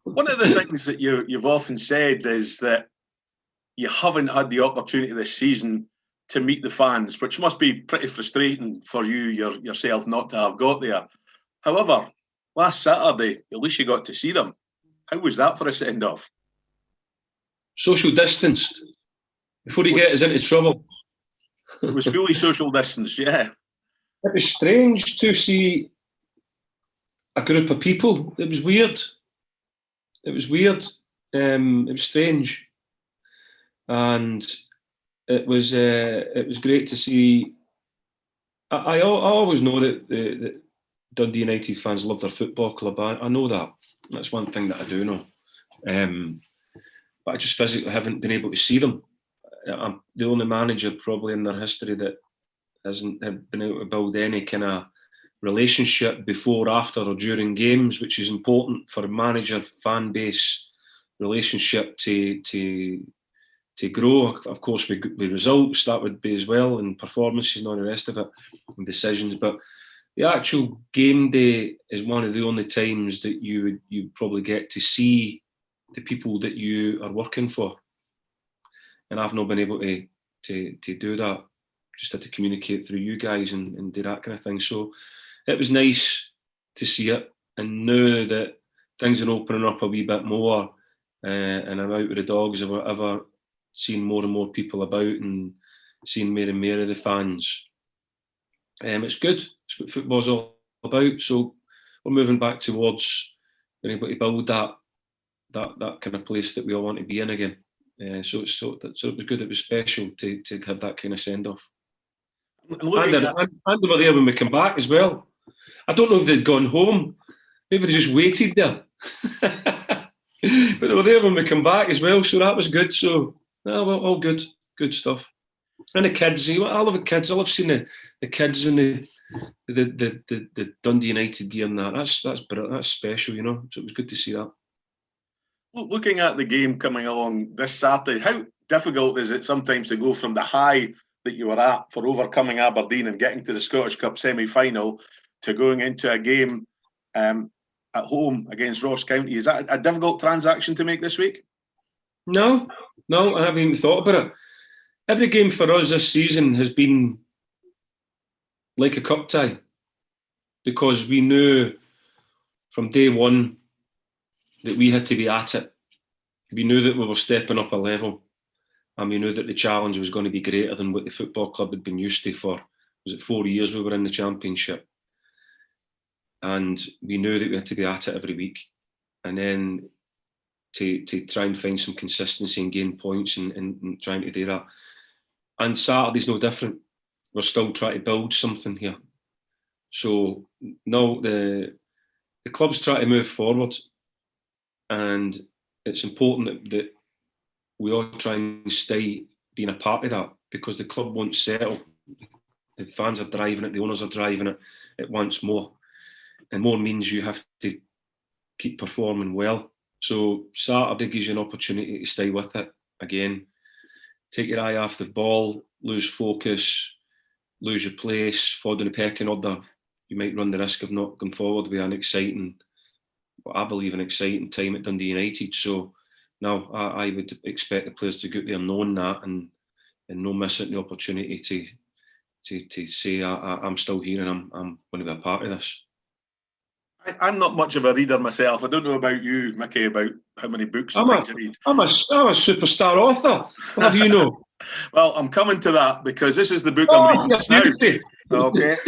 One of the things that you've often said is that you haven't had the opportunity this season to meet the fans, which must be pretty frustrating for yourself not to have got there. However, last Saturday, at least you got to see them. How was that for a send-off? Social distanced before he gets us into trouble. It was fully social distance, yeah. It was strange to see a group of people. It was weird. It was strange, and it was great to see. I always know that the Dundee United fans love their football club. I know that. That's one thing that I do know. But I just physically haven't been able to see them. I'm the only manager probably in their history that hasn't been able to build any kind of relationship before, after, or during games, which is important for a manager fan base relationship to grow. Of course, with results that would be as well, and performances and all the rest of it, and decisions. But the actual game day is one of the only times that you probably get to see the people that you are working for, and I've not been able to do that. Just had to communicate through you guys and do that kind of thing. So it was nice to see it, and now that things are opening up a wee bit more, and I'm out with the dogs or whatever, seeing more and more people about and seeing more and more of the fans. It's good. It's what football's all about. So we're moving back towards being able to build that kind of place that we all want to be in again. So it was good. It was special to have that kind of send off. And they were there when we come back as well. I don't know if they'd gone home. Maybe they just waited there. But they were there when we come back as well. So that was good. So all good stuff. And the kids, I love the kids. I love seeing the kids in the Dundee United gear and that. That's special, you know. So it was good to see that. Looking at the game coming along this Saturday, how difficult is it sometimes to go from the high that you were at for overcoming Aberdeen and getting to the Scottish Cup semi-final to going into a game at home against Ross County? Is that a difficult transaction to make this week? No, I haven't even thought about it. Every game for us this season has been like a cup tie, because we knew from day one that we had to be at it. We knew that we were stepping up a level, and we knew that the challenge was going to be greater than what the football club had been used to for, was it 4 years we were in the Championship? And we knew that we had to be at it every week. And then to try and find some consistency and gain points and trying to do that. And Saturday's no different. We're still trying to build something here. So no, the club's trying to move forward, and it's important that we all try and stay being a part of that, because the club won't settle. The fans are driving it, the owners are driving it. It wants more, and more means you have to keep performing well. So Saturday gives you an opportunity to stay with it again. Take your eye off the ball, lose focus, lose your place, fall down the pecking order. You might run the risk of not going forward with what I believe an exciting time at Dundee United. So now I would expect the players to go out there knowing that and no missing the opportunity to say I'm still here and I'm going to be a part of this. I'm not much of a reader myself. I don't know about you, Micky, about how many books and things you read. I'm a superstar author. What have you know? Well, I'm coming to that, because this is the book I'm reading just now. Okay.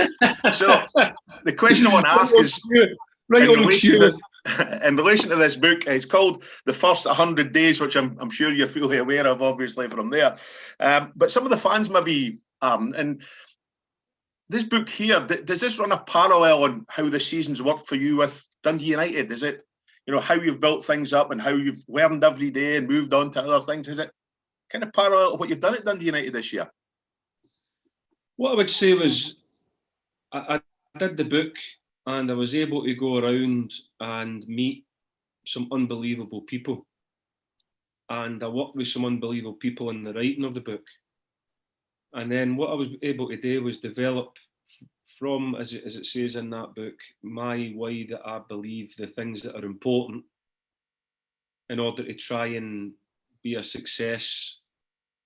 So the question I want to ask is, in relation to this book, it's called The First 100 Days, which I'm sure you're fully aware of, obviously, from there. But some of the fans maybe aren't. And this book here, does this run a parallel on how the season's worked for you with Dundee United? Is it, how you've built things up and how you've learned every day and moved on to other things? Is it kind of parallel to what you've done at Dundee United this year? What I would say was, I did the book and I was able to go around and meet some unbelievable people. And I worked with some unbelievable people in the writing of the book. And then what I was able to do was develop from, as it says in that book, my way that I believe the things that are important in order to try and be a success.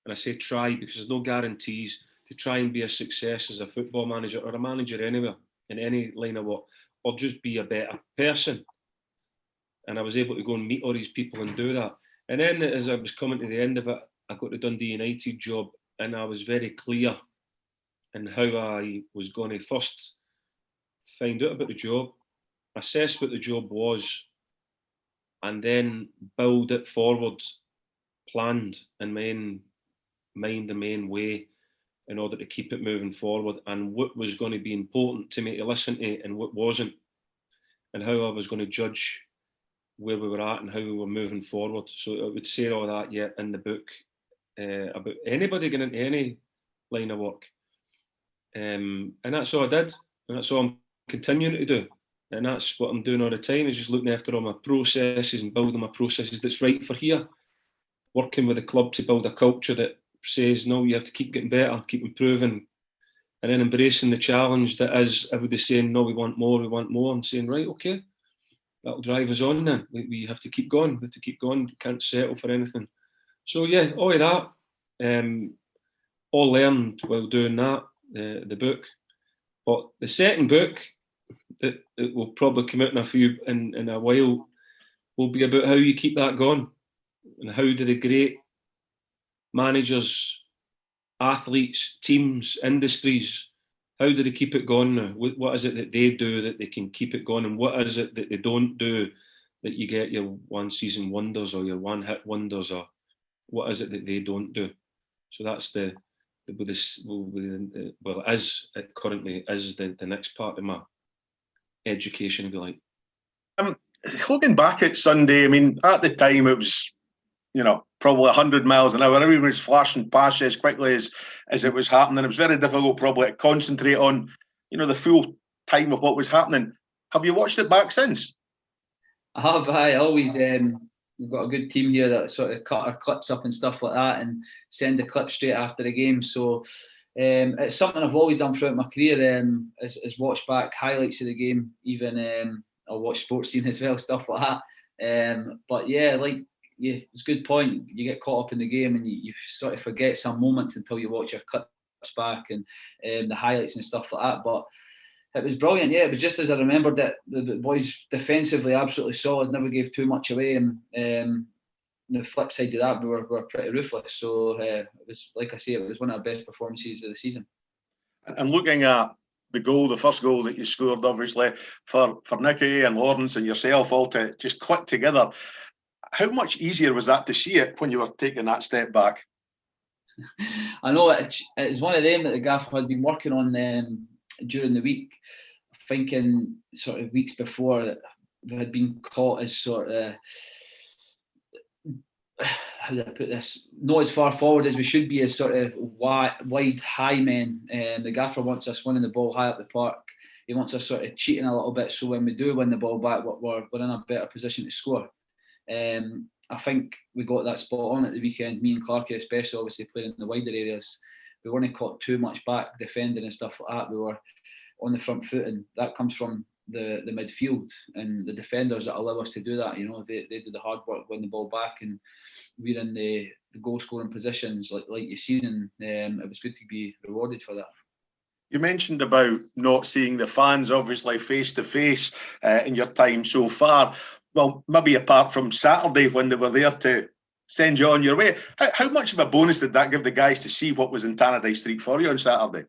And I say try because there's no guarantees. To try and be a success as a football manager or a manager anywhere in any line of work, or just be a better person. And I was able to go and meet all these people and do that. And then as I was coming to the end of it, I got the Dundee United job, and I was very clear in how I was going to first find out about the job, assess what the job was, and then build it forward, planned in my own mind, the main way, in order to keep it moving forward, and what was going to be important to me to listen to and what wasn't, and how I was going to judge where we were at and how we were moving forward. So I would say all that, yeah, in the book, about anybody getting into any line of work. And that's all I did, and that's all I'm continuing to do. And that's what I'm doing all the time, is just looking after all my processes and building my processes that's right for here. Working with the club to build a culture that says, no, you have to keep getting better, keep improving, and then embracing the challenge that is everybody saying, no, we want more, and saying, right, okay, that'll drive us on then. We have to keep going, we can't settle for anything. So yeah, all of that, all learned while doing that, the book. But the second book, that will probably come out in a while, will be about how you keep that going, and how do the great managers, athletes, teams, industries, how do they keep it going now? What is it that they do that they can keep it going, and what is it that they don't do that you get your one season wonders or your one hit wonders, or what is it that they don't do? So that's it currently is the next part of my education, if you like. Looking back at Sunday, I mean, at the time it was, probably 100 miles an hour. Everyone was flashing past you as quickly as it was happening. It was very difficult probably to concentrate on, the full time of what was happening. Have you watched it back since? I have. I always, we've got a good team here that sort of cut our clips up and stuff like that and send the clip straight after the game. So it's something I've always done throughout my career, is watch back highlights of the game. Even I'll watch sports scene as well, stuff like that. But yeah, it's a good point. You get caught up in the game and you sort of forget some moments until you watch your clips back and the highlights and stuff like that. But it was brilliant. Yeah, it was just as I remembered it. The boys defensively absolutely solid, never gave too much away, and the flip side of that, we were pretty ruthless. So it was, like I say, it was one of our best performances of the season. And looking at the first goal that you scored, obviously, for Micky and Lawrence and yourself all to just click together, how much easier was that to see it when you were taking that step back? I know it's one of them that the gaffer had been working on during the week, thinking sort of weeks before that we had been caught as sort of, how do I put this, not as far forward as we should be, as sort of wide high men. The gaffer wants us winning the ball high up the park. He wants us sort of cheating a little bit, so when we do win the ball back, we're in a better position to score. I think we got that spot on at the weekend, me and Clarkie especially, obviously playing in the wider areas. We weren't caught too much back defending and stuff like that. We were on the front foot, and that comes from the midfield and the defenders that allow us to do that. They do the hard work, win the ball back, and we're in the goal scoring positions like you've seen, and it was good to be rewarded for that. You mentioned about not seeing the fans, obviously, face to face in your time so far. Well, maybe apart from Saturday when they were there to send you on your way. How much of a bonus did that give the guys to see what was in Tannadice Street for you on Saturday?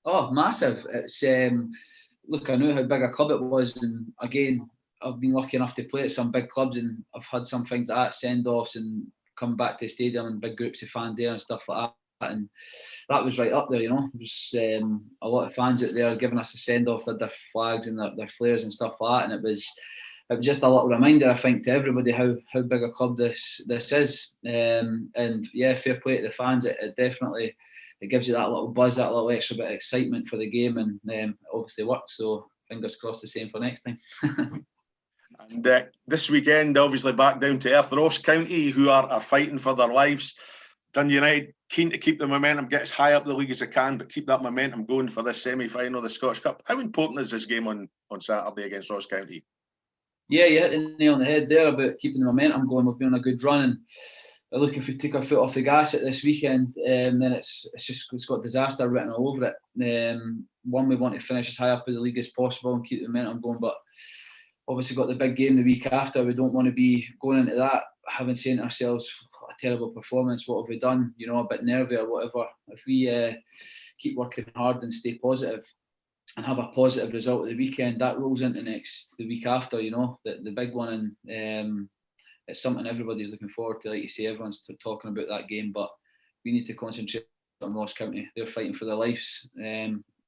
Oh, massive. It's look, I knew how big a club it was, and again, I've been lucky enough to play at some big clubs, and I've had some things like that, send-offs, and come back to the stadium and big groups of fans there and stuff like that. And that was right up there, There was a lot of fans out there giving us a send-off, their flags and their flares and stuff like that, and it was just a little reminder, I think, to everybody how big a club this is. And yeah, fair play to the fans. It definitely gives you that little buzz, that little extra bit of excitement for the game, and it obviously works. So fingers crossed the same for next time. And this weekend, obviously back down to earth, Ross County, who are fighting for their lives. Dundee United keen to keep the momentum, get as high up the league as they can, but keep that momentum going for this semi-final of the Scottish Cup. How important is this game on Saturday against Ross County? Yeah, you hit the nail on the head there about keeping the momentum going. We've been on a good run, and I look, if we take our foot off the gas at this weekend, then it's got disaster written all over it. One, we want to finish as high up in the league as possible and keep the momentum going, but obviously got the big game the week after. We don't want to be going into that having saying to ourselves, a terrible performance, what have we done? You know, a bit nervy or whatever. If we keep working hard and stay positive and have a positive result at the weekend, that rolls into the week after, you know, the big one. And it's something everybody's looking forward to. Like you say, everyone's talking about that game, but we need to concentrate on Ross County. They're fighting for their lives.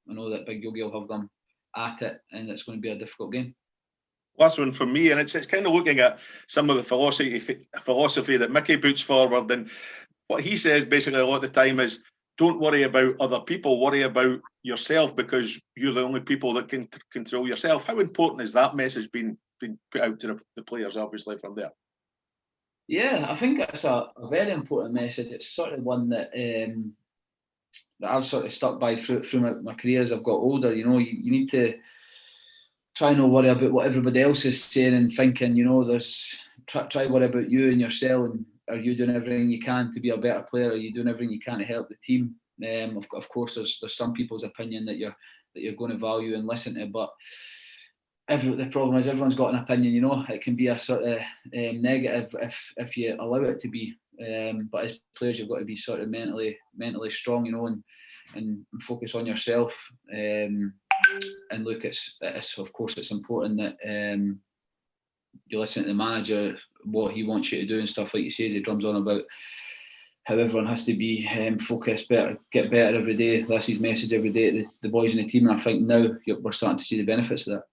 I know that Big Yogi will have them at it, and it's going to be a difficult game. Last one from me, and it's kind of looking at some of the philosophy that Micky puts forward, and what he says basically a lot of the time is, don't worry about other people, worry about yourself, because you're the only people that can control yourself. How important is that message being put out to the players, obviously, from there? Yeah, I think it's a very important message. It's sort of one that I've sort of stuck by through my career as I've got older. You know, you need to try not worry about what everybody else is saying and thinking. You know, try worry about you and yourself, and are you doing everything you can to be a better player? Are you doing everything you can to help the team? Of course, there's some people's opinion that you're going to value and listen to, but the problem is everyone's got an opinion. You know, it can be a sort of negative if you allow it to be. But as players, you've got to be sort of mentally strong, you know, and focus on yourself. And look, it's of course it's important that you listen to the manager, what he wants you to do and stuff, like you say, as he drums on about how everyone has to be focused, get better every day. That's his message every day to the boys in the team, and I think now we're starting to see the benefits of that.